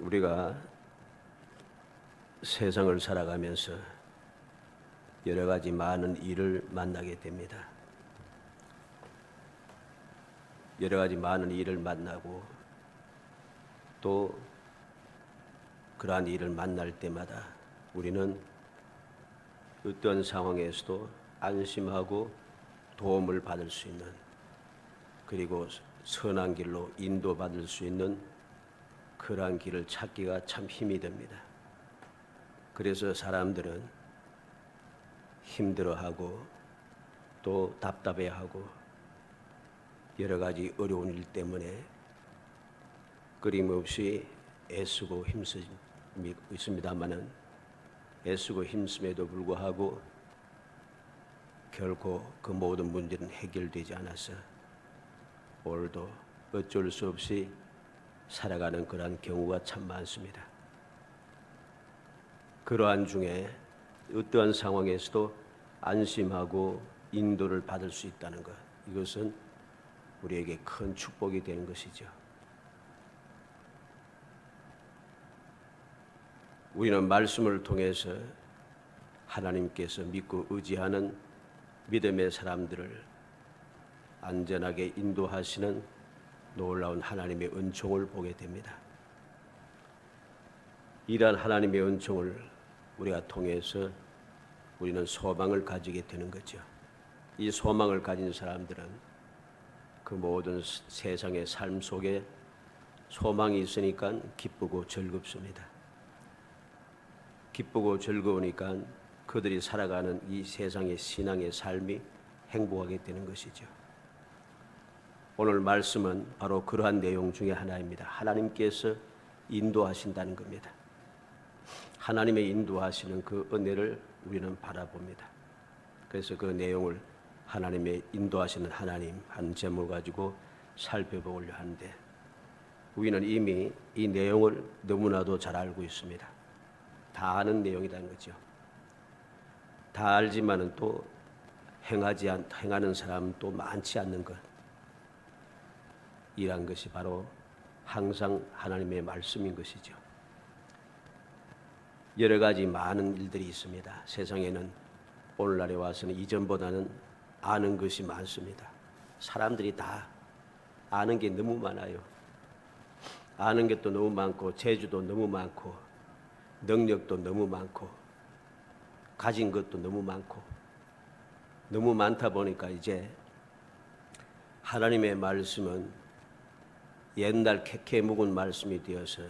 우리가 세상을 살아가면서 여러 가지 많은 일을 만나게 됩니다. 여러 가지 많은 일을 만나고 또 그러한 일을 만날 때마다 우리는 어떤 상황에서도 안심하고 도움을 받을 수 있는, 그리고 선한 길로 인도받을 수 있는 그러한 길을 찾기가 참 힘이 듭니다. 그래서 사람들은 힘들어하고 또 답답해하고 여러 가지 어려운 일 때문에 끊임없이 애쓰고 힘쓰고 있습니다마는, 애쓰고 힘씀에도 불구하고 결코 그 모든 문제는 해결되지 않아서 오늘도 어쩔 수 없이 살아가는 그러한 경우가 참 많습니다. 그러한 중에 어떠한 상황에서도 안심하고 인도를 받을 수 있다는 것, 이것은 우리에게 큰 축복이 되는 것이죠. 우리는 말씀을 통해서 하나님께서 믿고 의지하는 믿음의 사람들을 안전하게 인도하시는 놀라운 하나님의 은총을 보게 됩니다. 이러한 하나님의 은총을 우리가 통해서 우리는 소망을 가지게 되는 거죠. 이 소망을 가진 사람들은 그 모든 세상의 삶 속에 소망이 있으니까 기쁘고 즐겁습니다. 기쁘고 즐거우니까 그들이 살아가는 이 세상의 신앙의 삶이 행복하게 되는 것이죠. 오늘 말씀은 바로 그러한 내용 중에 하나입니다. 하나님께서 인도하신다는 겁니다. 하나님의 인도하시는 그 은혜를 우리는 바라봅니다. 그래서 그 내용을 하나님의 인도하시는 하나님 한 제목을 가지고 살펴보려고 하는데, 우리는 이미 이 내용을 너무나도 잘 알고 있습니다. 다 아는 내용이라는 거죠. 다 알지만은 또 행하는 사람도 많지 않는 것, 이란 것이 바로 항상 하나님의 말씀인 것이죠. 여러 가지 많은 일들이 있습니다. 세상에는 오늘날에 와서는 이전보다는 아는 것이 많습니다. 사람들이 다 아는 게 너무 많아요. 아는 것도 너무 많고, 재주도 너무 많고, 능력도 너무 많고, 가진 것도 너무 많고, 너무 많다 보니까 이제 하나님의 말씀은 옛날 캐캐 묵은 말씀이 되어서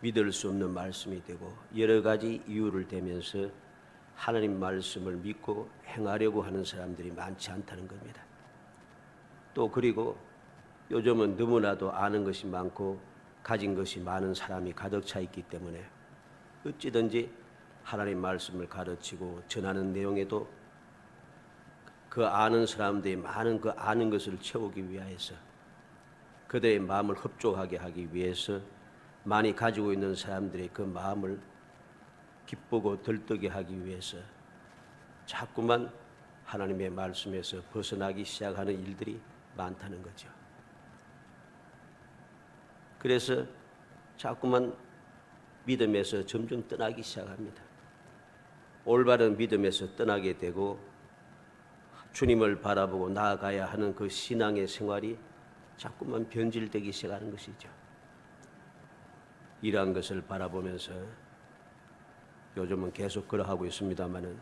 믿을 수 없는 말씀이 되고, 여러 가지 이유를 대면서 하나님 말씀을 믿고 행하려고 하는 사람들이 많지 않다는 겁니다. 또 그리고 요즘은 너무나도 아는 것이 많고 가진 것이 많은 사람이 가득 차 있기 때문에 어찌든지 하나님 말씀을 가르치고 전하는 내용에도 그 아는 사람들이 많은 그 아는 것을 채우기 위하여서, 그들의 마음을 흡족하게 하기 위해서 많이 가지고 있는 사람들의 그 마음을 기쁘고 들뜨게 하기 위해서 자꾸만 하나님의 말씀에서 벗어나기 시작하는 일들이 많다는 거죠. 그래서 자꾸만 믿음에서 점점 떠나기 시작합니다. 올바른 믿음에서 떠나게 되고 주님을 바라보고 나아가야 하는 그 신앙의 생활이 자꾸만 변질되기 시작하는 것이죠. 이러한 것을 바라보면서 요즘은 계속 그러하고 있습니다마는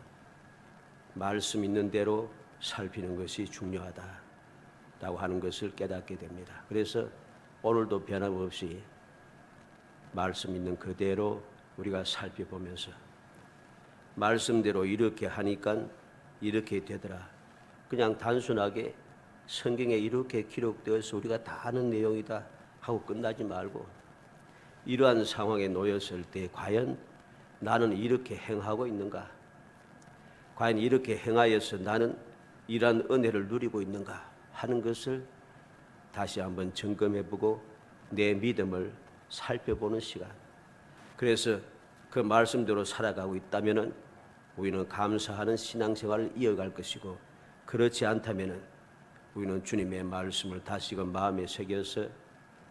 말씀 있는 대로 살피는 것이 중요하다라고 하는 것을 깨닫게 됩니다. 그래서 오늘도 변함없이 말씀 있는 그대로 우리가 살펴보면서 말씀대로 이렇게 하니까 이렇게 되더라, 그냥 단순하게 성경에 이렇게 기록되어서 우리가 다 아는 내용이다 하고 끝나지 말고, 이러한 상황에 놓였을 때 과연 나는 이렇게 행하고 있는가? 과연 이렇게 행하여서 나는 이러한 은혜를 누리고 있는가 하는 것을 다시 한번 점검해보고 내 믿음을 살펴보는 시간. 그래서 그 말씀대로 살아가고 있다면 우리는 감사하는 신앙생활을 이어갈 것이고, 그렇지 않다면 우리는 주님의 말씀을 다시금 마음에 새겨서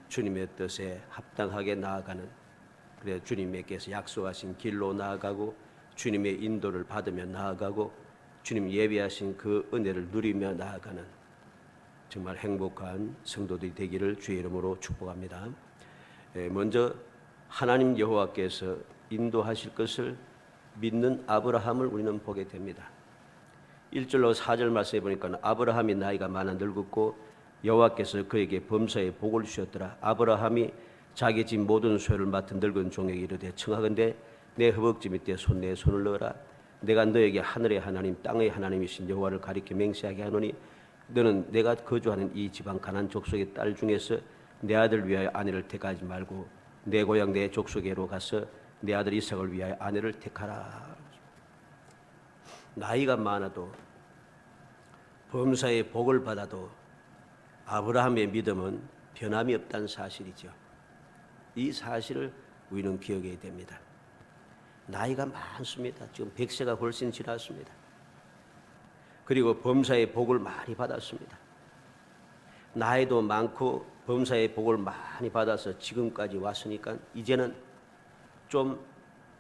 주님의 뜻에 합당하게 나아가는 그래서 주님께서 약속하신 길로 나아가고 주님의 인도를 받으며 나아가고 주님 예비하신 그 은혜를 누리며 나아가는 정말 행복한 성도들이 되기를 주의 이름으로 축복합니다. 먼저 하나님 여호와께서 인도하실 것을 믿는 아브라함을 우리는 보게 됩니다. 1절로 4절 말씀해 보니까 아브라함이 나이가 많아 늙었고 여호와께서 그에게 범사에 복을 주셨더라. 아브라함이 자기 집 모든 소유를 맡은 늙은 종에게 이르되 청하건대 내 허벅지 밑에 내 손을 넣어라. 내가 너에게 하늘의 하나님 땅의 하나님이신 여호와를 가리켜 맹세하게 하노니 너는 내가 거주하는 이 지방 가나안 족속의 딸 중에서 내 아들 위하여 아내를 택하지 말고 내 고향 내 족속에로 가서 내 아들 이삭을 위하여 아내를 택하라. 나이가 많아도 범사의 복을 받아도 아브라함의 믿음은 변함이 없다는 사실이죠. 이 사실을 우리는 기억해야 됩니다. 나이가 많습니다. 지금 100세가 훨씬 지났습니다. 그리고 범사의 복을 많이 받았습니다. 나이도 많고 범사의 복을 많이 받아서 지금까지 왔으니까 이제는 좀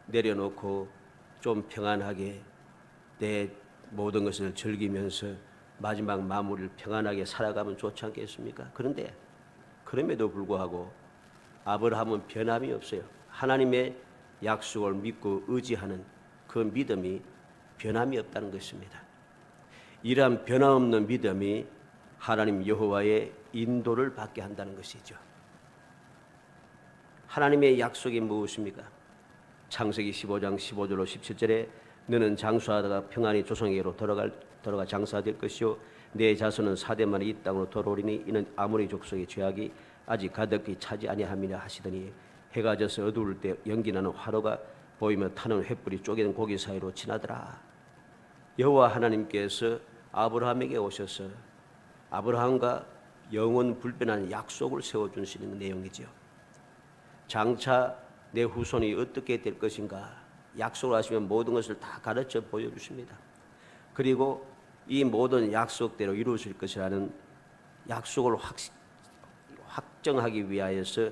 내려놓고 좀 평안하게 내 모든 것을 즐기면서 마지막 마무리를 평안하게 살아가면 좋지 않겠습니까? 그런데 그럼에도 불구하고 아브라함은 변함이 없어요. 하나님의 약속을 믿고 의지하는 그 믿음이 변함이 없다는 것입니다. 이러한 변함없는 믿음이 하나님 여호와의 인도를 받게 한다는 것이죠. 하나님의 약속이 무엇입니까? 창세기 15장 15절로 17절에 너는 장수하다가 평안히 조상에게로 돌아가 장사될 것이요 내 자손은 4대 만에 이 땅으로 돌아오리니 이는 아모리 족속의 죄악이 아직 가득히 차지 아니함이라 하시더니 해가 져서 어두울 때 연기나는 화로가 보이며 타는 횃불이 쪼개는 고기 사이로 지나더라. 여호와 하나님께서 아브라함에게 오셔서 아브라함과 영원 불변한 약속을 세워주시는 내용이죠. 장차 내 후손이 어떻게 될 것인가 약속을 하시면 모든 것을 다 가르쳐 보여주십니다. 그리고 이 모든 약속대로 이루어질 것이라는 약속을 확정하기 위하여서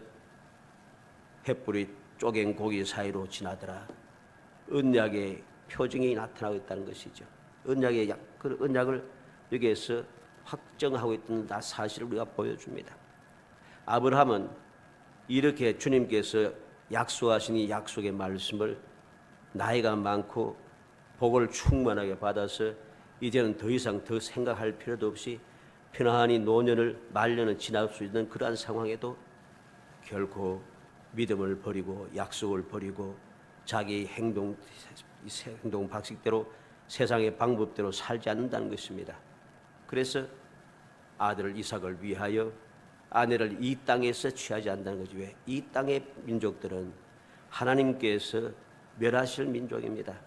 횃불이 쪼갠 고기 사이로 지나더라. 언약의 표징이 나타나고 있다는 것이죠. 그 언약을 여기에서 확정하고 있다는 사실을 우리가 보여줍니다. 아브라함은 이렇게 주님께서 약속하신 이 약속의 말씀을 나이가 많고 복을 충만하게 받아서 이제는 더 이상 더 생각할 필요도 없이 편안히 노년을 말년을 지날 수 있는 그러한 상황에도 결코 믿음을 버리고 약속을 버리고 자기 행동 방식대로 세상의 방법대로 살지 않는다는 것입니다. 그래서 아들 이삭을 위하여 아내를 이 땅에서 취하지 않는다는 거죠. 왜? 이 땅의 민족들은 하나님께서 멸하실 민족입니다.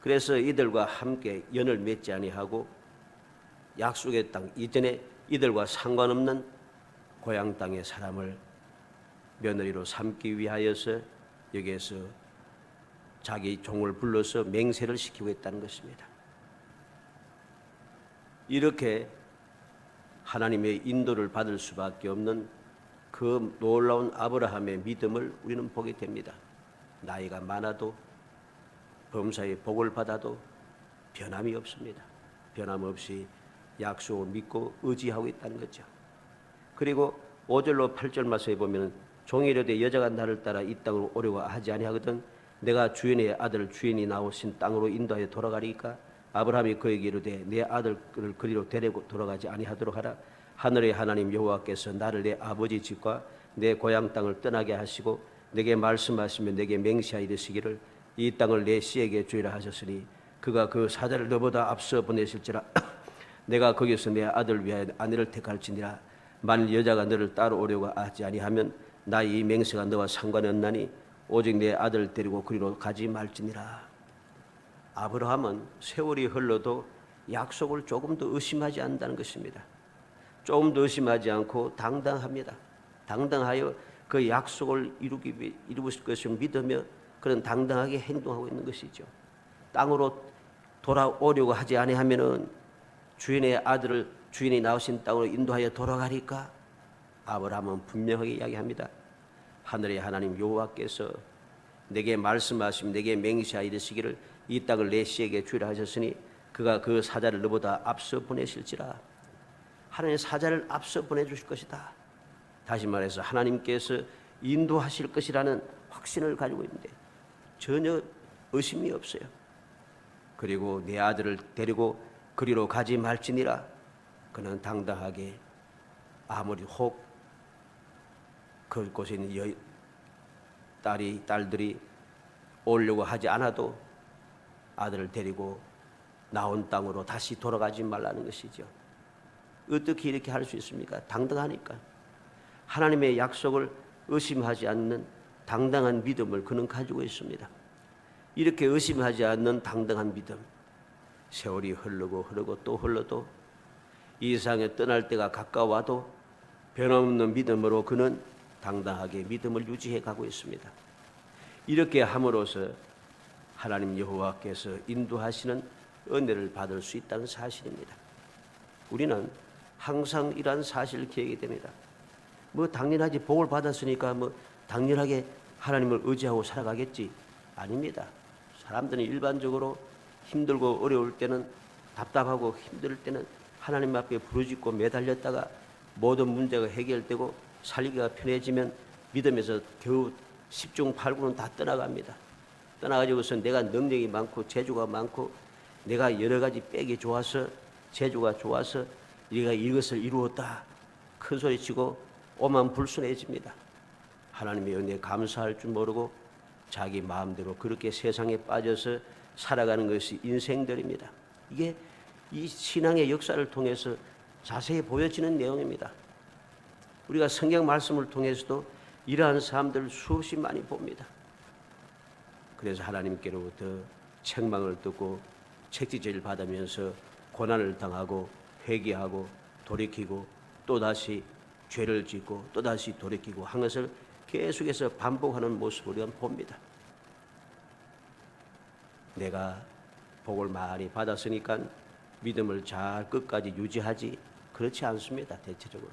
그래서 이들과 함께 연을 맺지 아니하고 약속의 땅 이전에 이들과 상관없는 고향 땅의 사람을 며느리로 삼기 위하여서 여기에서 자기 종을 불러서 맹세를 시키고 있다는 것입니다. 이렇게 하나님의 인도를 받을 수밖에 없는 그 놀라운 아브라함의 믿음을 우리는 보게 됩니다. 나이가 많아도 범사의 복을 받아도 변함이 없습니다. 변함없이 약속을 믿고 의지하고 있다는 거죠. 그리고 5절로 8절 말씀에 보면 종이 이르되 여자가 나를 따라 이 땅으로 오려고 하지 아니하거든 내가 주인의 아들을 주인이 나오신 땅으로 인도하여 돌아가리까 아브라함이 그에게 이르되 내 아들을 그리로 데리고 돌아가지 아니하도록 하라. 하늘의 하나님 여호와께서 나를 내 아버지 집과 내 고향 땅을 떠나게 하시고 내게 말씀하시며 내게 맹세하여 이르시기를 이 땅을 내 씨에게 주리라 하셨으니 그가 그 사자를 너보다 앞서 보내실지라 내가 거기서 내 아들을 위하여 아내를 택할지니라. 만일 여자가 너를 따라오려고 하지 아니하면 나 이 맹세가 너와 상관이 없나니 오직 내 아들을 데리고 그리로 가지 말지니라. 아브라함은 세월이 흘러도 약속을 조금 더 의심하지 않는다는 것입니다. 조금 더 의심하지 않고 당당합니다. 당당하여 그 약속을 이루실 것을 믿으며 그런 당당하게 행동하고 있는 것이죠. 땅으로 돌아오려고 하지 아니하면은 주인의 아들을 주인이 나오신 땅으로 인도하여 돌아가리까? 아브라함은 분명하게 이야기합니다. 하늘의 하나님 여호와께서 내게 말씀하시며 내게 맹세하여 이르시기를 이 땅을 내 씨에게 주리라 하셨으니 그가 그 사자를 너보다 앞서 보내실지라. 하나님의 사자를 앞서 보내주실 것이다. 다시 말해서 하나님께서 인도하실 것이라는 확신을 가지고 있는데 전혀 의심이 없어요. 그리고 내 아들을 데리고 그리로 가지 말지니라. 그는 당당하게 아무리 혹 그곳에 있는 딸들이 오려고 하지 않아도 아들을 데리고 나온 땅으로 다시 돌아가지 말라는 것이죠. 어떻게 이렇게 할 수 있습니까? 당당하니까. 하나님의 약속을 의심하지 않는 당당한 믿음을 그는 가지고 있습니다. 이렇게 의심하지 않는 당당한 믿음, 세월이 흐르고 또 흘러도 이 세상에 떠날 때가 가까워도 변함없는 믿음으로 그는 당당하게 믿음을 유지해 가고 있습니다. 이렇게 함으로써 하나님 여호와께서 인도하시는 은혜를 받을 수 있다는 사실입니다. 우리는 항상 이러한 사실을 기억해야 됩니다. 당연하지, 복을 받았으니까 당연하게 하나님을 의지하고 살아가겠지. 아닙니다. 사람들은 일반적으로 힘들고 어려울 때는, 답답하고 힘들 때는 하나님 앞에 부르짖고 매달렸다가 모든 문제가 해결되고 살기가 편해지면 믿음에서 겨우 10중 8구는 다 떠나갑니다. 떠나가지고서 내가 능력이 많고 재주가 많고 내가 여러 가지 빽이 좋아서 재주가 좋아서 네가 이것을 이루었다 큰 소리치고 오만불순해집니다. 하나님의 은혜에 감사할 줄 모르고 자기 마음대로 그렇게 세상에 빠져서 살아가는 것이 인생들입니다. 이게 이 신앙의 역사를 통해서 자세히 보여지는 내용입니다. 우리가 성경 말씀을 통해서도 이러한 사람들을 수없이 많이 봅니다. 그래서 하나님께로부터 책망을 듣고 책지질을 받으면서 고난을 당하고 회개하고 돌이키고 또다시 죄를 짓고 또다시 돌이키고 한 것을 계속해서 반복하는 모습을 우리가 봅니다. 내가 복을 많이 받았으니까 믿음을 잘 끝까지 유지하지, 그렇지 않습니다. 대체적으로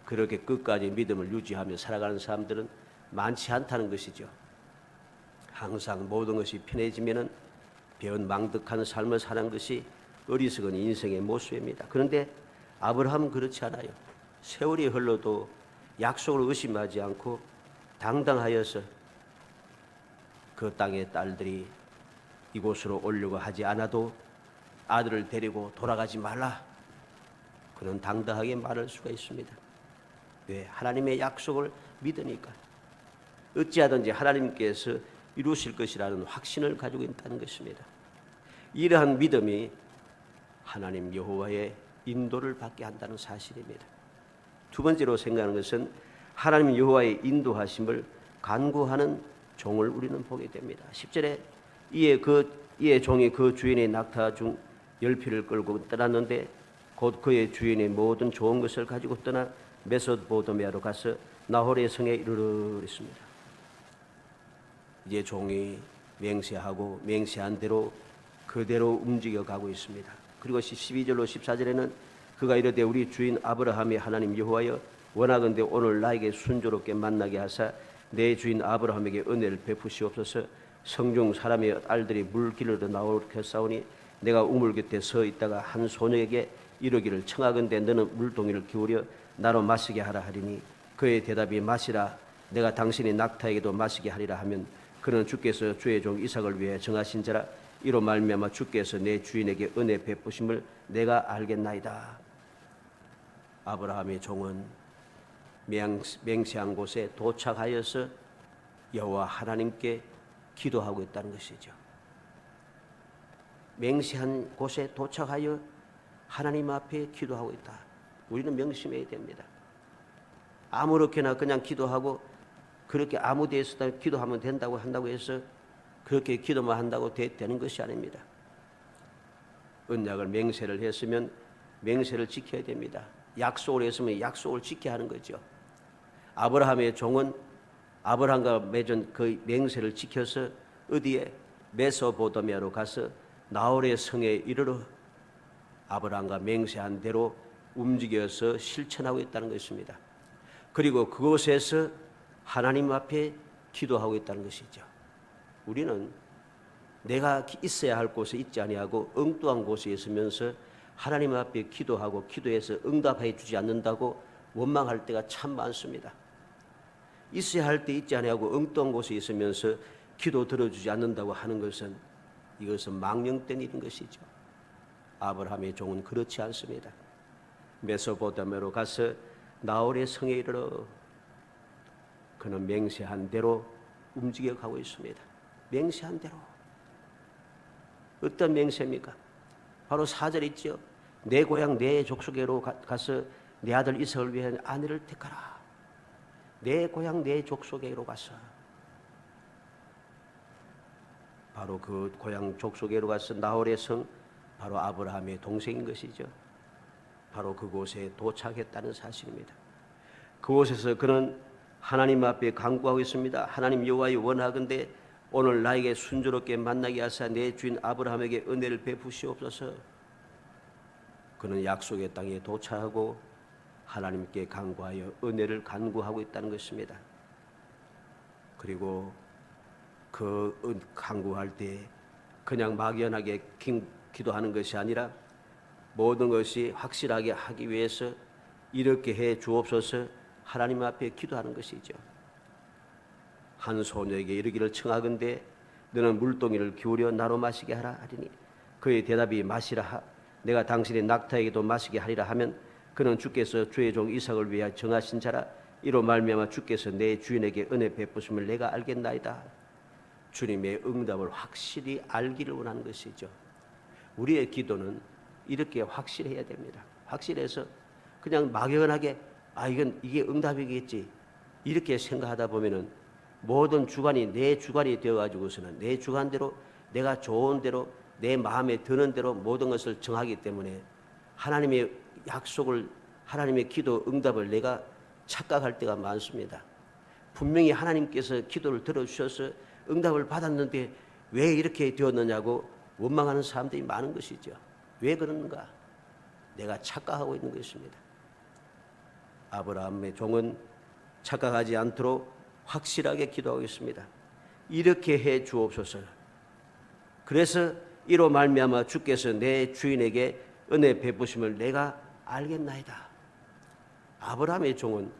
그렇게 끝까지 믿음을 유지하며 살아가는 사람들은 많지 않다는 것이죠. 항상 모든 것이 편해지면은 배은망덕한 삶을 사는 것이 어리석은 인생의 모습입니다. 그런데 아브라함은 그렇지 않아요. 세월이 흘러도 약속을 의심하지 않고 당당하여서 그 땅의 딸들이 이곳으로 오려고 하지 않아도 아들을 데리고 돌아가지 말라. 그는 당당하게 말할 수가 있습니다. 왜? 하나님의 약속을 믿으니까. 어찌하든지 하나님께서 이루실 것이라는 확신을 가지고 있다는 것입니다. 이러한 믿음이 하나님 여호와의 인도를 받게 한다는 사실입니다. 두 번째로 생각하는 것은 하나님 여호와의 인도하심을 간구하는 종을 우리는 보게 됩니다. 10절에 이에 종이 그 주인의 낙타 중 10匹를 끌고 떠났는데 곧 그의 주인의 모든 좋은 것을 가지고 떠나 메소포타미아로 가서 나홀의 성에 이르렀습니다. 이제 종이 맹세하고 맹세한 대로 그대로 움직여 가고 있습니다. 그리고 12절로 14절에는 그가 이르되 우리 주인 아브라함의 하나님 여호와여 원하건대 오늘 나에게 순조롭게 만나게 하사 내 주인 아브라함에게 은혜를 베푸시옵소서. 성중 사람의 딸들이 물길로 나오게 싸우니 내가 우물 곁에 서 있다가 한 소녀에게 이르기를 청하건대 너는 물동이를 기울여 나로 마시게 하라 하리니 그의 대답이 마시라 내가 당신의 낙타에게도 마시게 하리라 하면 그는 주께서 주의 종 이삭을 위해 정하신 자라 이로 말미암아 주께서 내 주인에게 은혜 베푸심을 내가 알겠나이다. 아브라함의 종은 맹세한 곳에 도착하여서 여호와 하나님께 기도하고 있다는 것이죠. 맹세한 곳에 도착하여 하나님 앞에 기도하고 있다. 우리는 명심해야 됩니다. 아무렇게나 그냥 기도하고 그렇게 아무 데에서 기도하면 된다고 한다고 해서 그렇게 기도만 한다고 되는 것이 아닙니다. 언약을 맹세를 했으면 맹세를 지켜야 됩니다. 약속을 했으면 약속을 지켜야 하는 거죠. 아브라함의 종은 아브라함과 맺은 그 맹세를 지켜서 어디에 메소포타미아로 가서 나홀의 성에 이르러 아브라함과 맹세한 대로 움직여서 실천하고 있다는 것입니다. 그리고 그곳에서 하나님 앞에 기도하고 있다는 것이죠. 우리는 내가 있어야 할 곳에 있지 아니하고 엉뚱한 곳에 있으면서 하나님 앞에 기도하고 기도해서 응답해 주지 않는다고 원망할 때가 참 많습니다. 있어야 할 때 있지 아니하고 엉뚱한 곳에 있으면서 기도 들어주지 않는다고 하는 것은 이것은 망령된 일인 것이죠. 아브라함의 종은 그렇지 않습니다. 메소포타미아로 가서 나홀의 성에 이르러 그는 맹세한 대로 움직여 가고 있습니다. 맹세한 대로. 어떤 맹세입니까? 바로 4절 있죠. 내 고향 내 족속에로 가서 내 아들 이삭을 위한 아내를 택하라. 내 고향 내 족속에로 가서, 바로 그 고향 족속에로 가서 나홀의 성, 바로 아브라함의 동생인 것이죠. 바로 그곳에 도착했다는 사실입니다. 그곳에서 그는 하나님 앞에 간구하고 있습니다. 하나님 여호와여, 원하건대 오늘 나에게 순조롭게 만나게 하사 내 주인 아브라함에게 은혜를 베푸시옵소서. 그는 약속의 땅에 도착하고 하나님께 간구하여 은혜를 간구하고 있다는 것입니다. 그리고 그 간구할 때 그냥 막연하게 기도하는 것이 아니라 모든 것이 확실하게 하기 위해서 이렇게 해 주옵소서 하나님 앞에 기도하는 것이죠. 한 소녀에게 이르기를 청하건대 너는 물동이를 기울여 나로 마시게 하라 하리니 그의 대답이 마시라 내가 당신의 낙타에게도 마시게 하리라 하면 그는 주께서 주의 종 이삭을 위하여 정하신 자라 이로 말미암아 주께서 내 주인에게 은혜 베푸심을 내가 알겠나이다. 주님의 응답을 확실히 알기를 원하는 것이죠. 우리의 기도는 이렇게 확실해야 됩니다. 확실해서 그냥 막연하게 이게 응답이겠지 이렇게 생각하다 보면은 모든 주관이 내 주관이 되어가지고서는 내 주관대로 내가 좋은 대로 내 마음에 드는 대로 모든 것을 정하기 때문에 하나님의 약속을 하나님의 기도 응답을 내가 착각할 때가 많습니다. 분명히 하나님께서 기도를 들어주셔서 응답을 받았는데 왜 이렇게 되었느냐고 원망하는 사람들이 많은 것이죠. 왜 그러는가? 내가 착각하고 있는 것입니다. 아브라함의 종은 착각하지 않도록 확실하게 기도하고 있습니다. 이렇게 해 주옵소서. 그래서 이로 말미암아 주께서 내 주인에게 은혜 베푸심을 내가 알겠나이다. 아브라함의 종은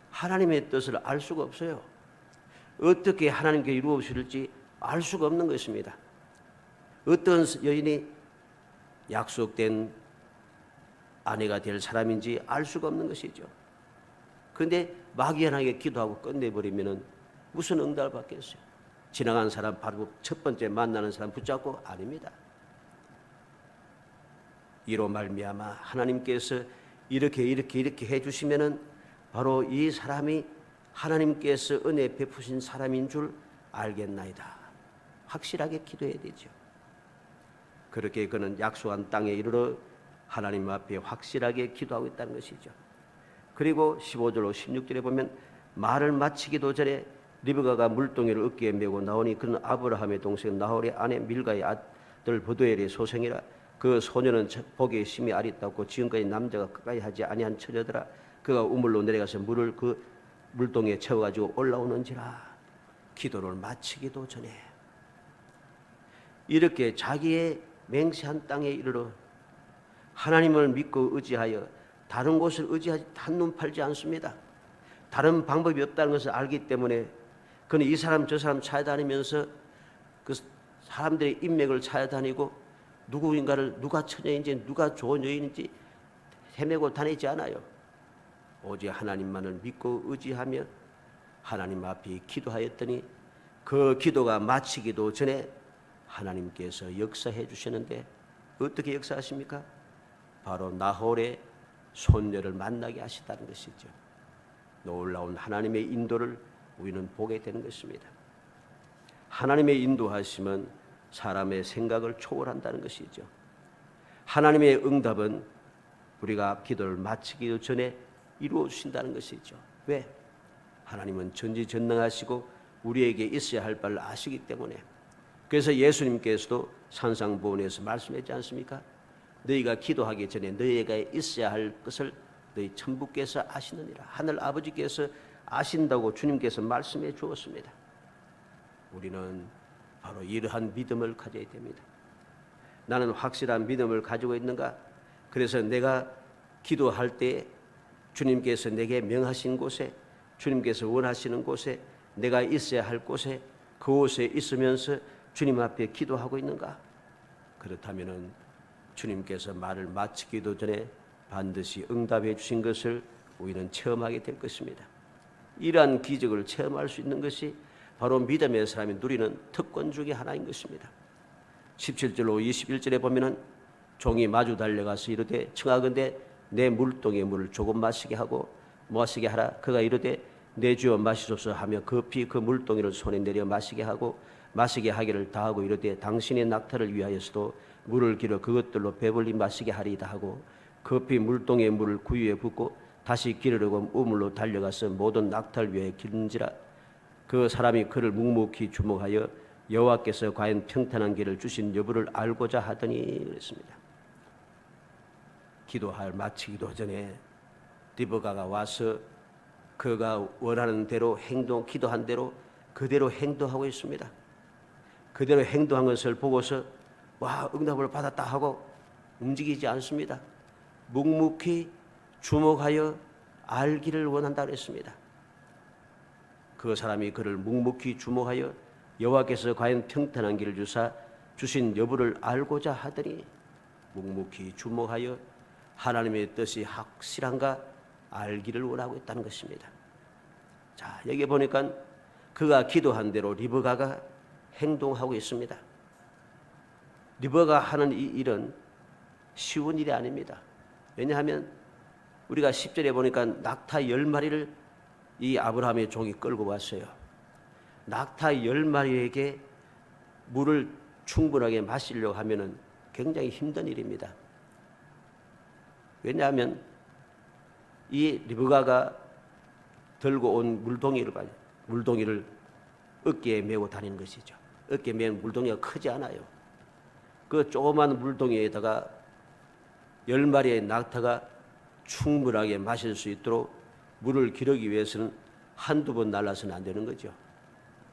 하나님의 뜻을 알 수가 없어요. 어떻게 하나님께 이루어질지 알 수가 없는 것입니다. 어떤 여인이 약속된 아내가 될 사람인지 알 수가 없는 것이죠. 그런데 막연하게 기도하고 끝내버리면 무슨 응답을 받겠어요? 지나간 사람 바로 첫 번째 만나는 사람 붙잡고 아닙니다. 이로 말미암아 하나님께서 이렇게 해주시면은 바로 이 사람이 하나님께서 은혜 베푸신 사람인 줄 알겠나이다. 확실하게 기도해야 되죠. 그렇게 그는 약속한 땅에 이르러 하나님 앞에 확실하게 기도하고 있다는 것이죠. 그리고 15절로 16절에 보면 말을 마치기도 전에 리브가가 물동이를 어깨에 메고 나오니 그는 아브라함의 동생 나홀의 아내 밀가의 아들 브두엘의 소생이라. 그 소녀는 보기에 심히 아리따웠고 지금까지 남자가 가까이 하지 아니한 처녀더라. 그가 우물로 내려가서 물을 그 물동이에 채워가지고 올라오는지라. 기도를 마치기도 전에 이렇게 자기의 맹세한 땅에 이르러 하나님을 믿고 의지하여 다른 곳을 의지하지 한눈 팔지 않습니다. 다른 방법이 없다는 것을 알기 때문에 그는 이 사람 저 사람 찾아다니면서 그 사람들의 인맥을 찾아다니고 누구인가를 누가 처녀인지 누가 좋은 여인인지 헤매고 다니지 않아요. 오직 하나님만을 믿고 의지하며 하나님 앞에 기도하였더니 그 기도가 마치기도 전에 하나님께서 역사해 주시는데 어떻게 역사하십니까? 바로 나홀의 손녀를 만나게 하시다는 것이죠. 놀라운 하나님의 인도를 우리는 보게 되는 것입니다. 하나님의 인도하심은 사람의 생각을 초월한다는 것이죠. 하나님의 응답은 우리가 기도를 마치기 전에 이루어 주신다는 것이죠. 왜? 하나님은 전지전능하시고 우리에게 있어야 할 바를 아시기 때문에. 그래서 예수님께서도 산상보훈에서 말씀했지 않습니까? 너희가 기도하기 전에 너희가 있어야 할 것을 너희 천부께서 아시느니라. 하늘 아버지께서 아신다고 주님께서 말씀해 주었습니다. 우리는 바로 이러한 믿음을 가져야 됩니다. 나는 확실한 믿음을 가지고 있는가? 그래서 내가 기도할 때 주님께서 내게 명하신 곳에, 주님께서 원하시는 곳에, 내가 있어야 할 곳에, 그곳에 있으면서 주님 앞에 기도하고 있는가? 그렇다면 주님께서 말을 마치기도 전에 반드시 응답해 주신 것을 우리는 체험하게 될 것입니다. 이러한 기적을 체험할 수 있는 것이 바로 믿음의 사람이 누리는 특권 중에 하나인 것입니다. 17절로 21절에 보면은 종이 마주 달려가서 이르되 청하건대 내 물동의 물을 조금 마시게 하고 마시게 하라. 그가 이르되 내 주여 마시소서 하며 급히 그 물동이를 손에 내려 마시게 하고 마시게 하기를 다하고 이르되 당신의 낙타를 위하여서도 물을 길어 그것들로 배불리 마시게 하리이다 하고 급히 물동의 물을 구유에 붓고 다시 기르려고 우물로 달려가서 모든 낙타를 위해 기른지라. 그 사람이 그를 묵묵히 주목하여 여호와께서 과연 평탄한 길을 주신 여부를 알고자 하더니 그랬습니다. 기도할 마치기도 전에 리브가가 와서 그가 원하는 대로 기도한 대로 그대로 행동하고 있습니다. 그대로 행동한 것을 보고서 와, 응답을 받았다 하고 움직이지 않습니다. 묵묵히 주목하여 알기를 원한다 그랬습니다. 그 사람이 그를 묵묵히 주목하여 여호와께서 과연 평탄한 길을 주신 여부를 알고자 하더니 묵묵히 주목하여 하나님의 뜻이 확실한가 알기를 원하고 있다는 것입니다. 자, 여기 보니까 그가 기도한 대로 리브가가 행동하고 있습니다. 리브가가 하는 이 일은 쉬운 일이 아닙니다. 왜냐하면 우리가 10절에 보니까 낙타 10마리를 이 아브라함의 종이 끌고 왔어요. 낙타 10마리에게 물을 충분하게 마시려고 하면은 굉장히 힘든 일입니다. 왜냐하면 이 리브가가 들고 온 물동이를 어깨에 메고 다니는 것이죠. 어깨에 맨 물동이가 크지 않아요. 그 조그만 물동이에다가 10마리의 낙타가 충분하게 마실 수 있도록 물을 기르기 위해서는 한두 번 날라서는 안 되는 거죠.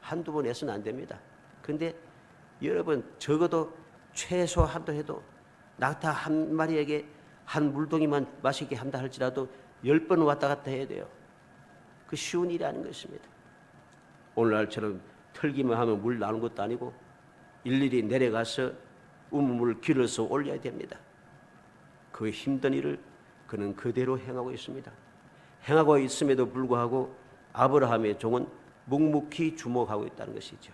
한두 번 해서는 안 됩니다. 그런데 여러분 적어도 최소한도 해도 낙타 한 마리에게 한 물동이만 마시게 한다 할지라도 10번 왔다 갔다 해야 돼요. 그 쉬운 일이 아닌 것입니다. 오늘날처럼 털기만 하면 물 나오는 것도 아니고 일일이 내려가서 우물을 길어서 올려야 됩니다. 그 힘든 일을 그는 그대로 행하고 있습니다. 행하고 있음에도 불구하고 아브라함의 종은 묵묵히 주목하고 있다는 것이죠.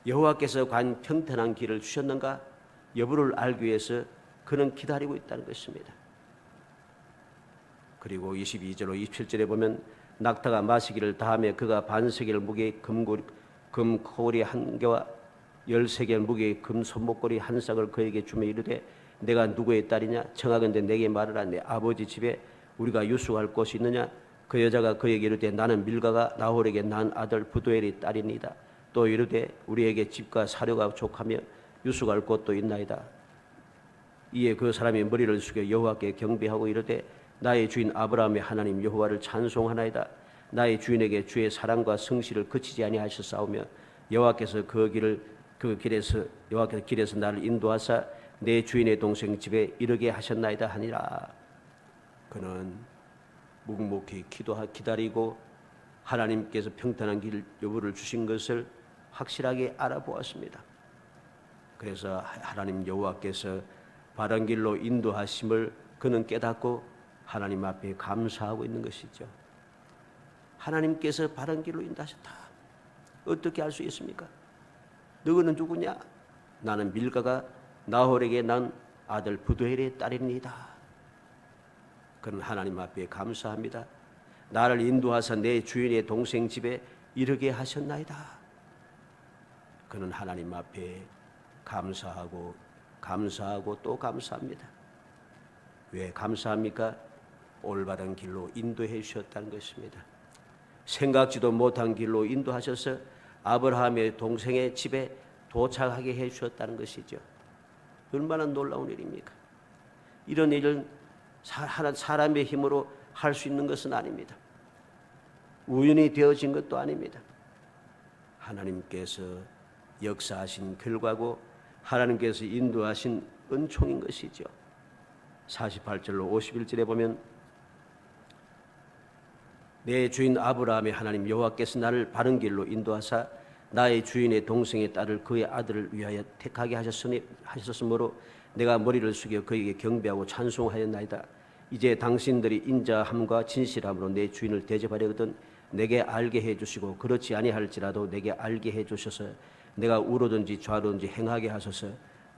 여호와께서 과연 평탄한 길을 주셨는가 여부를 알기 위해서 그는 기다리고 있다는 것입니다. 그리고 22절로 27절에 보면 낙타가 마시기를 다하며 그가 반세겔 무게의 금코리 한 개와 13개의 무게의 금 손목걸이 한 쌍을 그에게 주며 이르되 내가 누구의 딸이냐 청하건대 내게 말하라. 내 아버지 집에 우리가 유숙할 곳이 있느냐. 그 여자가 그에게 이르되 나는 밀가가 나홀에게 낳은 아들 부두엘의 딸이니이다. 또 이르되 우리에게 집과 사료가 족하며 유숙할 곳도 있나이다. 이에 그 사람이 머리를 숙여 여호와께 경배하고 이르되 나의 주인 아브라함의 하나님 여호와를 찬송하나이다. 나의 주인에게 주의 사랑과 성실을 그치지 아니하셨사오며 여호와께서 길에서 나를 인도하사 내 주인의 동생 집에 이르게 하셨나이다 하니라. 그는 묵묵히 기다리고 하나님께서 평탄한 길 여부를 주신 것을 확실하게 알아보았습니다. 그래서 하나님 여호와께서 바른 길로 인도하심을 그는 깨닫고 하나님 앞에 감사하고 있는 것이죠. 하나님께서 바른 길로 인도하셨다. 어떻게 알 수 있습니까? 너는 누구냐? 나는 밀가가 나홀에게 낳은 아들 부두엘의 딸입니다. 그는 하나님 앞에 감사합니다. 나를 인도하사 내 주인의 동생 집에 이르게 하셨나이다. 그는 하나님 앞에 감사하고 또 감사합니다. 왜 감사합니까? 올바른 길로 인도해 주셨다는 것입니다. 생각지도 못한 길로 인도하셔서 아브라함의 동생의 집에 도착하게 해 주셨다는 것이죠. 얼마나 놀라운 일입니까? 이런 일은 사람의 힘으로 할 수 있는 것은 아닙니다. 우연히 되어진 것도 아닙니다. 하나님께서 역사하신 결과고 하나님께서 인도하신 은총인 것이죠. 48절로 51절에 보면 내 주인 아브라함의 하나님 여호와께서 나를 바른 길로 인도하사 나의 주인의 동생의 딸을 그의 아들을 위하여 택하게 하셨으므로 내가 머리를 숙여 그에게 경배하고 찬송하였나이다. 이제 당신들이 인자함과 진실함으로 내 주인을 대접하려거든 내게 알게 해주시고 그렇지 아니할지라도 내게 알게 해주셔서 내가 우로든지 좌로든지 행하게 하소서.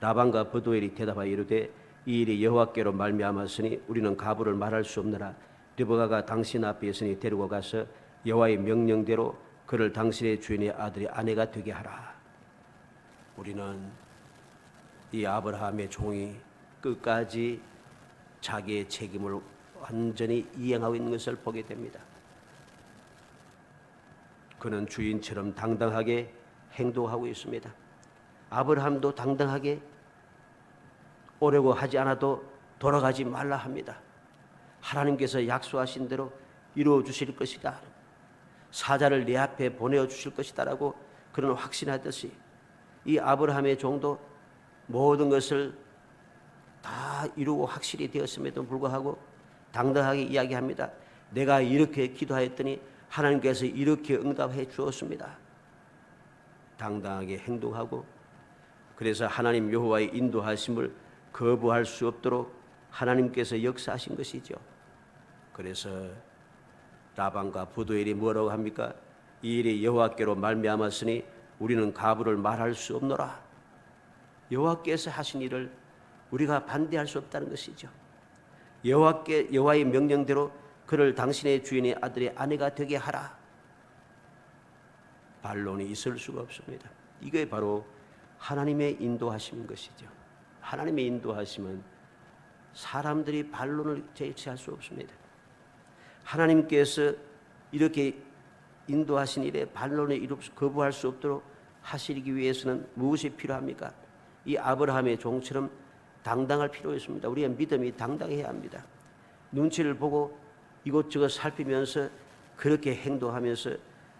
라반과 브두엘이 대답하여 이르되 이 일이 여호와께로 말미암았으니 우리는 가부를 말할 수 없느라 르브가가 당신 앞에 있으니 데리고 가서 여호와의 명령대로 그를 당신의 주인의 아들의 아내가 되게 하라. 우리는 이 아브라함의 종이 끝까지 자기의 책임을 완전히 이행하고 있는 것을 보게 됩니다. 그는 주인처럼 당당하게 행동하고 있습니다. 아브라함도 당당하게 오려고 하지 않아도 돌아가지 말라 합니다. 하나님께서 약속하신 대로 이루어 주실 것이다. 사자를 내 앞에 보내어 주실 것이다라고 그는 확신하듯이 이 아브라함의 종도 모든 것을 다 이루고 확실히 되었음에도 불구하고 당당하게 이야기합니다. 내가 이렇게 기도하였더니 하나님께서 이렇게 응답해 주었습니다. 당당하게 행동하고 그래서 하나님 여호와의 인도하심을 거부할 수 없도록 하나님께서 역사하신 것이죠. 그래서 라반과 브두엘이 뭐라고 합니까? 이 일이 여호와께로 말미암았으니 우리는 가부를 말할 수 없노라. 여호와께서 하신 일을 우리가 반대할 수 없다는 것이죠. 여호와의 명령대로 그를 당신의 주인의 아들의 아내가 되게 하라. 반론이 있을 수가 없습니다. 이게 바로 하나님의 인도하심인 것이죠. 하나님의 인도하심은 사람들이 반론을 제시할 수 없습니다. 하나님께서 이렇게 인도하신 일에 반론을 거부할 수 없도록 하시기 위해서는 무엇이 필요합니까? 이 아브라함의 종처럼 당당할 필요가 있습니다. 우리의 믿음이 당당해야 합니다. 눈치를 보고 이곳저곳 살피면서 그렇게 행동하면서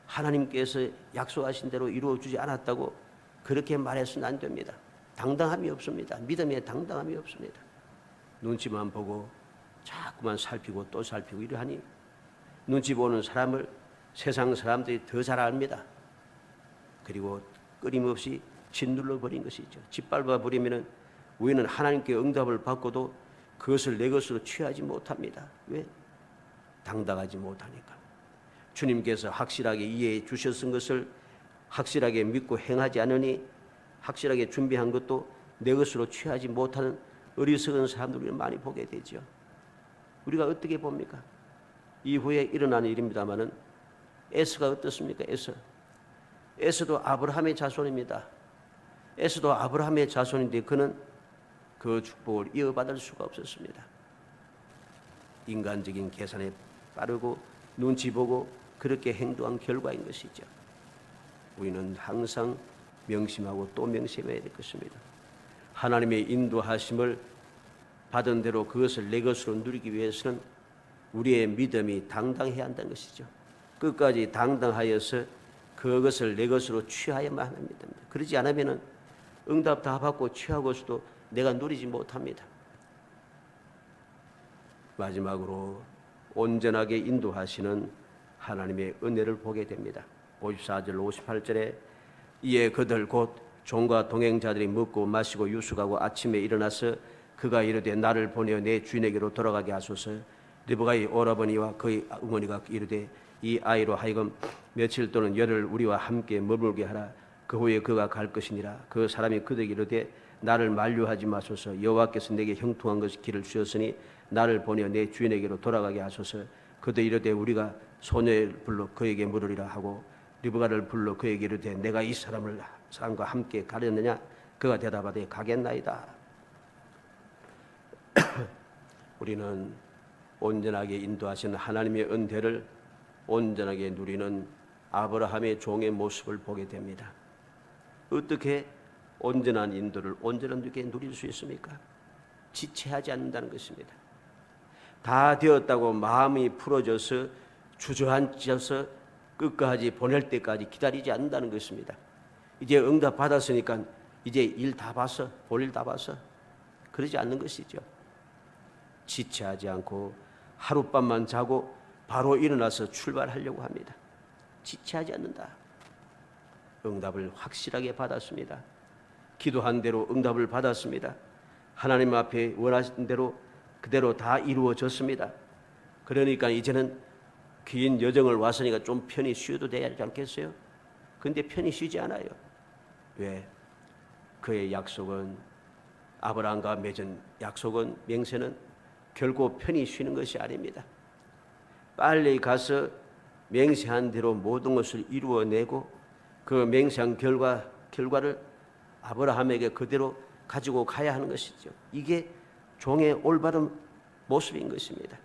하나님께서 약속하신 대로 이루어주지 않았다고 그렇게 말해서는 안 됩니다. 당당함이 없습니다. 믿음에 당당함이 없습니다. 눈치만 보고 자꾸만 살피고 또 살피고 이러하니 눈치 보는 사람을 세상 사람들이 더 잘 압니다. 그리고 끊임없이 짓눌러 버린 것이죠. 짓밟아 버리면은 우리는 하나님께 응답을 받고도 그것을 내 것으로 취하지 못합니다. 왜? 당당하지 못하니까. 주님께서 확실하게 이해해 주셨은 것을 확실하게 믿고 행하지 않으니 확실하게 준비한 것도 내 것으로 취하지 못하는 어리석은 사람들을 많이 보게 되죠. 우리가 어떻게 봅니까? 이후에 일어나는 일입니다마는 에서가 어떻습니까? 에서도 아브라함의 자손입니다. 에서도 아브라함의 자손인데 그는 그 축복을 이어받을 수가 없었습니다. 인간적인 계산에 빠르고 눈치 보고 그렇게 행동한 결과인 것이죠. 우리는 항상 명심하고 또 명심해야 될 것입니다. 하나님의 인도하심을 받은 대로 그것을 내 것으로 누리기 위해서는 우리의 믿음이 당당해야 한다는 것이죠. 끝까지 당당하여서 그것을 내 것으로 취하여야만 합니다. 그러지 않으면 응답 다 받고 취하고서도 내가 누리지 못합니다. 마지막으로 온전하게 인도하시는 하나님의 은혜를 보게 됩니다. 54절 58절에 이에 그들 곧 종과 동행자들이 먹고 마시고 유숙하고 아침에 일어나서 그가 이르되 나를 보내어 내 주인에게로 돌아가게 하소서. 르브가의 오라버니와 그의 어머니가 이르되 이 아이로 하여금 며칠 또는 열흘 우리와 함께 머물게 하라. 그 후에 그가 갈 것이니라. 그 사람이 그들에게 이르되 나를 만류하지 마소서. 여호와께서 내게 형통한 것이 길을 주셨으니 나를 보내어 내 주인에게로 돌아가게 하소서. 그들 이르되 우리가 소녀를 불러 그에게 물으리라 하고 르브가를 불러 그에게 이르되 내가 이 사람과 함께 가렸느냐? 그가 대답하되 가겠나이다. 우리는 온전하게 인도하시는 하나님의 은혜를 온전하게 누리는 아브라함의 종의 모습을 보게 됩니다. 어떻게 온전한 인도를 온전하게 누릴 수 있습니까? 지체하지 않는다는 것입니다. 다 되었다고 마음이 풀어져서 주저앉아서 끝까지 보낼 때까지 기다리지 않는다는 것입니다. 이제 응답 받았으니까 이제 일 다 봤어, 볼 일 다 봤어, 그러지 않는 것이죠. 지체하지 않고 하룻밤만 자고 바로 일어나서 출발하려고 합니다. 지체하지 않는다. 응답을 확실하게 받았습니다. 기도한 대로 응답을 받았습니다. 하나님 앞에 원하신 대로 그대로 다 이루어졌습니다. 그러니까 이제는 긴 여정을 왔으니까 좀 편히 쉬어도 되지 않겠어요? 근데 편히 쉬지 않아요. 왜? 그의 약속은, 아브라함과 맺은 약속은, 맹세는 결코 편히 쉬는 것이 아닙니다. 빨리 가서 맹세한 대로 모든 것을 이루어내고 그 맹세한 결과를 아브라함에게 그대로 가지고 가야 하는 것이죠. 이게 종의 올바른 모습인 것입니다.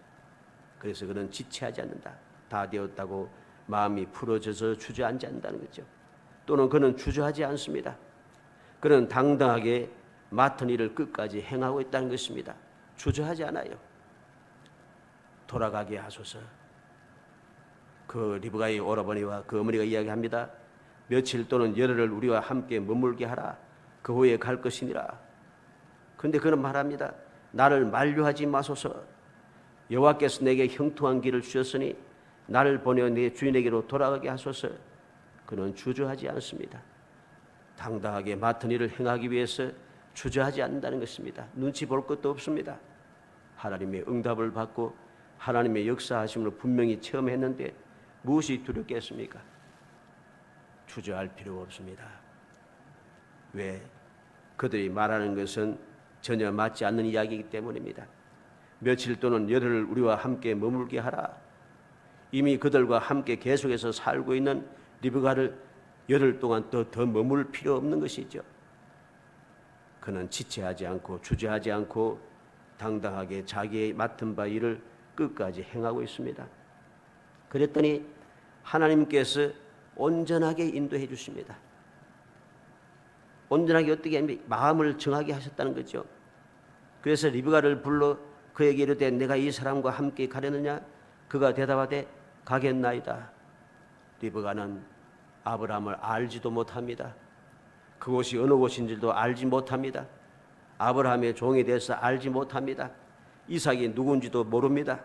그래서 그는 지체하지 않는다. 다 되었다고 마음이 풀어져서 주저앉지 않는다는 거죠. 또는 그는 주저하지 않습니다. 그는 당당하게 맡은 일을 끝까지 행하고 있다는 것입니다. 주저하지 않아요. 돌아가게 하소서. 그 리브가의 오라버니와 그 어머니가 이야기합니다. 며칠 또는 열흘을 우리와 함께 머물게 하라. 그 후에 갈 것이니라. 그런데 그는 말합니다. 나를 만류하지 마소서. 여호와께서 내게 형통한 길을 주셨으니 나를 보내어 내 주인에게로 돌아가게 하소서. 그는 주저하지 않습니다. 당당하게 맡은 일을 행하기 위해서 주저하지 않는다는 것입니다. 눈치 볼 것도 없습니다. 하나님의 응답을 받고 하나님의 역사하심을 분명히 체험했는데 무엇이 두렵겠습니까? 주저할 필요가 없습니다. 왜? 그들이 말하는 것은 전혀 맞지 않는 이야기이기 때문입니다. 며칠 또는 열흘을 우리와 함께 머물게 하라. 이미 그들과 함께 계속해서 살고 있는 리브가를 열흘 동안 더 머물 필요 없는 것이죠. 그는 지체하지 않고 주저하지 않고 당당하게 자기의 맡은 바 일을 끝까지 행하고 있습니다. 그랬더니 하나님께서 온전하게 인도해 주십니다. 온전하게 어떻게 하면 마음을 정하게 하셨다는 거죠. 그래서 리브가를 불러 그에게 이르되 내가 이 사람과 함께 가려느냐? 그가 대답하되 가겠나이다. 리브가는 아브라함을 알지도 못합니다. 그곳이 어느 곳인지도 알지 못합니다. 아브라함의 종에 대해서 알지 못합니다. 이삭이 누군지도 모릅니다.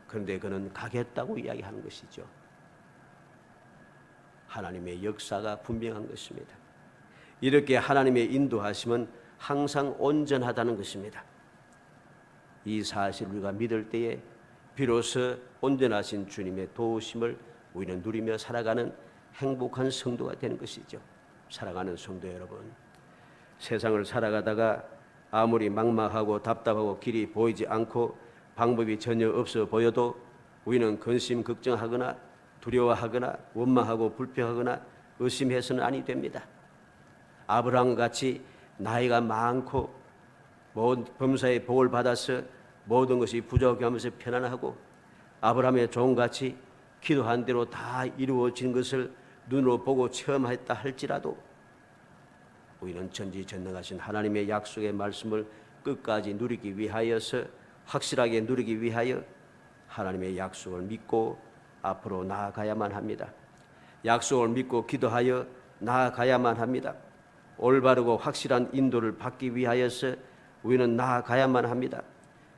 그런데 그는 가겠다고 이야기하는 것이죠. 하나님의 역사가 분명한 것입니다. 이렇게 하나님의 인도하심은 항상 온전하다는 것입니다. 이 사실을 우리가 믿을 때에 비로소 온전하신 주님의 도우심을 우리는 누리며 살아가는 행복한 성도가 되는 것이죠. 사랑하는 성도 여러분, 세상을 살아가다가 아무리 막막하고 답답하고 길이 보이지 않고 방법이 전혀 없어 보여도 우리는 근심 걱정하거나 두려워하거나 원망하고 불평하거나 의심해서는 아니 됩니다. 아브라함같이 나이가 많고 범사의 복을 받아서 모든 것이 부족하면서 편안하고 아브라함의 종같이 기도한 대로 다 이루어진 것을 눈으로 보고 체험했다 할지라도 우리는 전지전능하신 하나님의 약속의 말씀을 끝까지 누리기 위하여서 확실하게 누리기 위하여 하나님의 약속을 믿고 앞으로 나아가야만 합니다. 약속을 믿고 기도하여 나아가야만 합니다. 올바르고 확실한 인도를 받기 위하여서 우리는 나아가야만 합니다.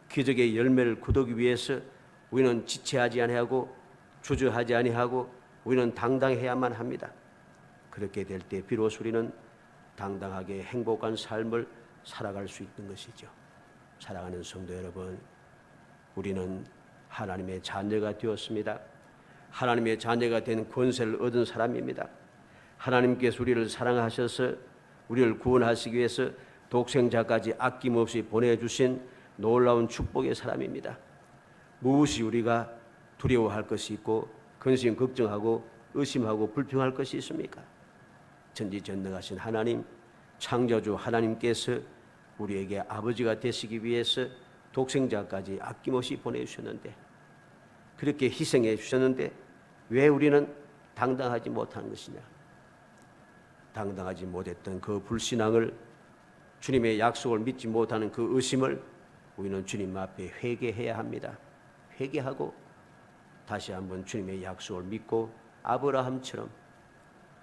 기적의 열매를 거두기 위해서 우리는 지체하지 아니하고 주저하지 아니하고 우리는 당당해야만 합니다. 그렇게 될 때 비로소 우리는 당당하게 행복한 삶을 살아갈 수 있는 것이죠. 사랑하는 성도 여러분, 우리는 하나님의 자녀가 되었습니다. 하나님의 자녀가 된 권세를 얻은 사람입니다. 하나님께서 우리를 사랑하셔서 우리를 구원하시기 위해서 독생자까지 아낌없이 보내주신 놀라운 축복의 사람입니다. 무엇이 우리가 두려워할 것이 있고 근심 걱정하고 의심하고 불평할 것이 있습니까? 전지전능하신 하나님, 창조주 하나님께서 우리에게 아버지가 되시기 위해서 독생자까지 아낌없이 보내주셨는데, 그렇게 희생해 주셨는데 왜 우리는 당당하지 못하는 것이냐? 당당하지 못했던 그 불신앙을, 주님의 약속을 믿지 못하는 그 의심을 우리는 주님 앞에 회개해야 합니다. 회개하고 다시 한번 주님의 약속을 믿고 아브라함처럼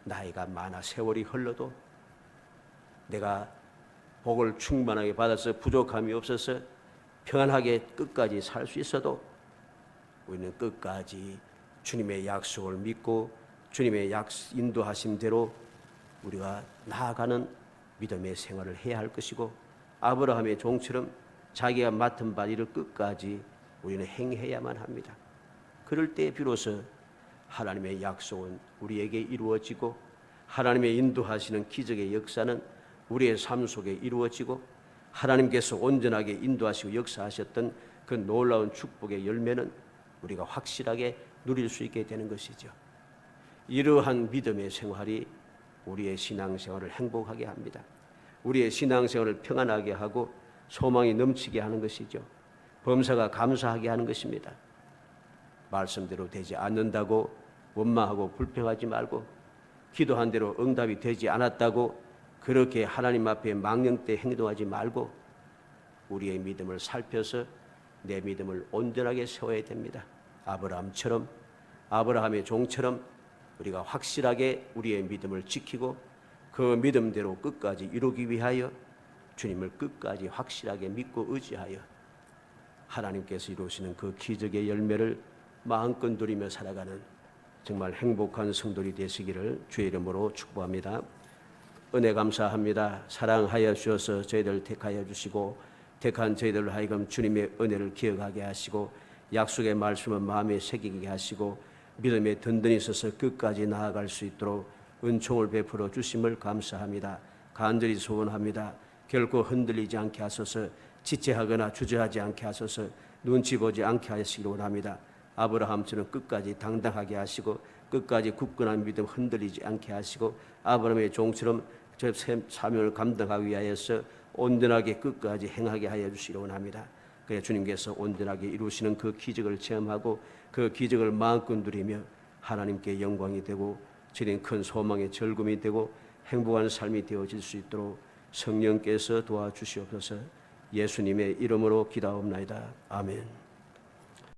나이가 많아 세월이 흘러도 내가 복을 충만하게 받아서 부족함이 없어서 평안하게 끝까지 살 수 있어도 우리는 끝까지 주님의 약속을 믿고 주님의 인도하심대로 우리가 나아가는 믿음의 생활을 해야 할 것이고, 아브라함의 종처럼 자기가 맡은 바 일을 끝까지 우리는 행해야만 합니다. 그럴 때 비로소 하나님의 약속은 우리에게 이루어지고 하나님의 인도하시는 기적의 역사는 우리의 삶 속에 이루어지고 하나님께서 온전하게 인도하시고 역사하셨던 그 놀라운 축복의 열매는 우리가 확실하게 누릴 수 있게 되는 것이죠. 이러한 믿음의 생활이 우리의 신앙생활을 행복하게 합니다. 우리의 신앙생활을 평안하게 하고 소망이 넘치게 하는 것이죠. 범사가 감사하게 하는 것입니다. 말씀대로 되지 않는다고 원망하고 불평하지 말고, 기도한 대로 응답이 되지 않았다고 그렇게 하나님 앞에 망령되이 행동하지 말고 우리의 믿음을 살펴서 내 믿음을 온전하게 세워야 됩니다. 아브라함처럼, 아브라함의 종처럼 우리가 확실하게 우리의 믿음을 지키고 그 믿음대로 끝까지 이루기 위하여 주님을 끝까지 확실하게 믿고 의지하여 하나님께서 이루시는 그 기적의 열매를 마음껏 누리며 살아가는 정말 행복한 성도들이 되시기를 주의 이름으로 축복합니다. 은혜 감사합니다. 사랑하여 주셔서 저희들 택하여 주시고 택한 저희들로 하여금 주님의 은혜를 기억하게 하시고 약속의 말씀을 마음에 새기게 하시고 믿음에 든든히 서서 끝까지 나아갈 수 있도록 은총을 베풀어 주심을 감사합니다. 간절히 소원합니다. 결코 흔들리지 않게 하소서, 지체하거나 주저하지 않게 하소서, 눈치 보지 않게 하시기를 원합니다. 아브라함처럼 끝까지 당당하게 하시고 끝까지 굳건한 믿음 흔들리지 않게 하시고 아브라함의 종처럼 저 사명을 감당하기 위하여서 온전하게 끝까지 행하게 하여 주시기를 원합니다. 그래 주님께서 온전하게 이루시는 그 기적을 체험하고 그 기적을 마음껏 누리며 하나님께 영광이 되고 주님 큰 소망의 즐거움이 되고 행복한 삶이 되어질 수 있도록 성령께서 도와주시옵소서. 예수님의 이름으로 기도하옵나이다. 아멘.